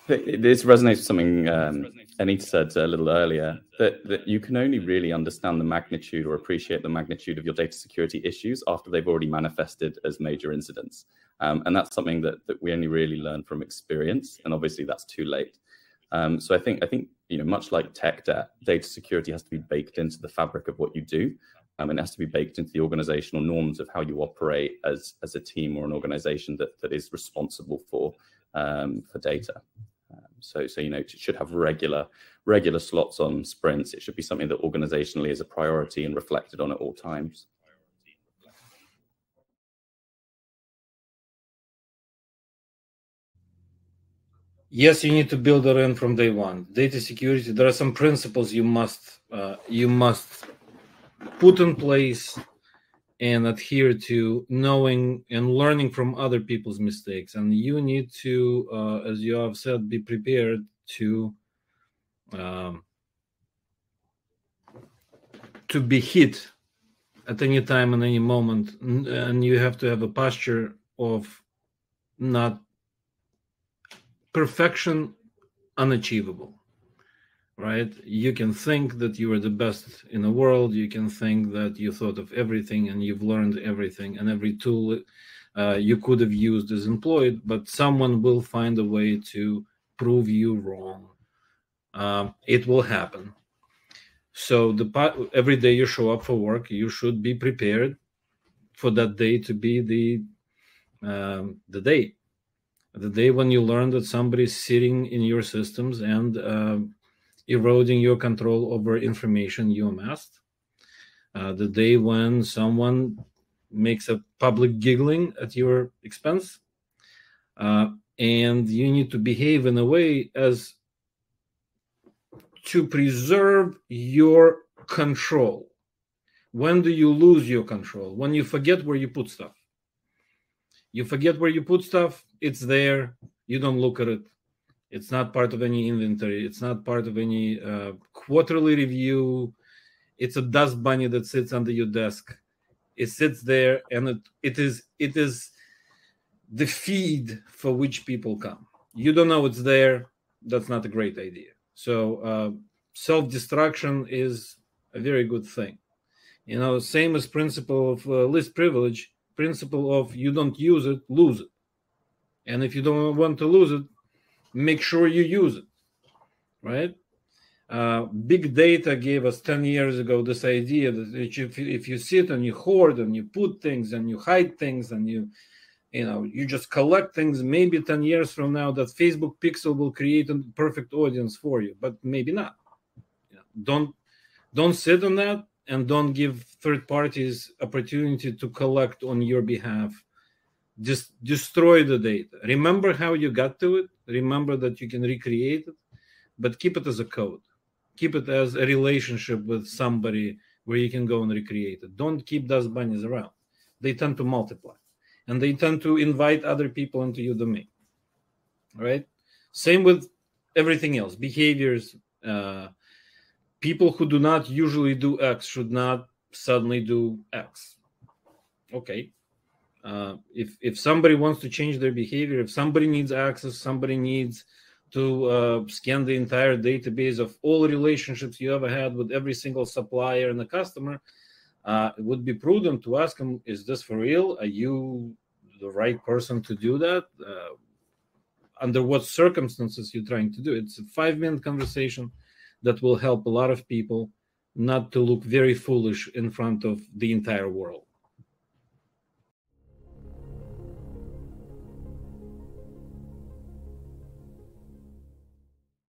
This resonates with something Anita said a little earlier, that you can only really understand the magnitude or appreciate the magnitude of your data security issues after they've already manifested as major incidents. And that's something that we only really learn from experience. And obviously that's too late. So I think much like tech debt, data security has to be baked into the fabric of what you do. And it has to be baked into the organizational norms of how you operate as a team or an organization that is responsible for data. So it should have regular slots on sprints. It should be something that organizationally is a priority and reflected on at all times. Yes, you need to build it in from day one. Data security, there are some principles you must put in place and adhere to, knowing and learning from other people's mistakes. And you need to, as you have said, be prepared to be hit at any time and any moment. And you have to have a posture of not perfection unachievable, right? You can think that you are the best in the world. You can think that you thought of everything and you've learned everything, and every tool you could have used is employed, but someone will find a way to prove you wrong. It will happen. So every day you show up for work, you should be prepared for that day to be the day when you learn that somebody's sitting in your systems and eroding your control over information you amassed. The day when someone makes a public giggling at your expense. And you need to behave in a way as to preserve your control. When do you lose your control? When you forget where you put stuff. You forget where you put stuff, it's there, you don't look at it. It's not part of any inventory. It's not part of any quarterly review. It's a dust bunny that sits under your desk. It sits there, and it is the feed for which people come. You don't know it's there. That's not a great idea. So self-destruction is a very good thing. Same as principle of least privilege, principle of you don't use it, lose it. And if you don't want to lose it, make sure you use it, right? Big data gave us 10 years ago this idea that if you sit and you hoard and you put things and you hide things and you just collect things, maybe 10 years from now that Facebook pixel will create a perfect audience for you, but maybe not. Don't sit on that, and don't give third parties opportunity to collect on your behalf. Just destroy the data. Remember how you got to it. Remember that you can recreate it, but keep it as a code. Keep it as a relationship with somebody where you can go and recreate it. Don't keep dust bunnies around. They tend to multiply, and they tend to invite other people into your domain. Right? Same with everything else. Behaviors. People who do not usually do X should not suddenly do X. Okay. If somebody wants to change their behavior, if somebody needs access, somebody needs to scan the entire database of all relationships you ever had with every single supplier and a customer, it would be prudent to ask them, is this for real? Are you the right person to do that? Under what circumstances you're trying to do it? It's a 5-minute conversation that will help a lot of people not to look very foolish in front of the entire world.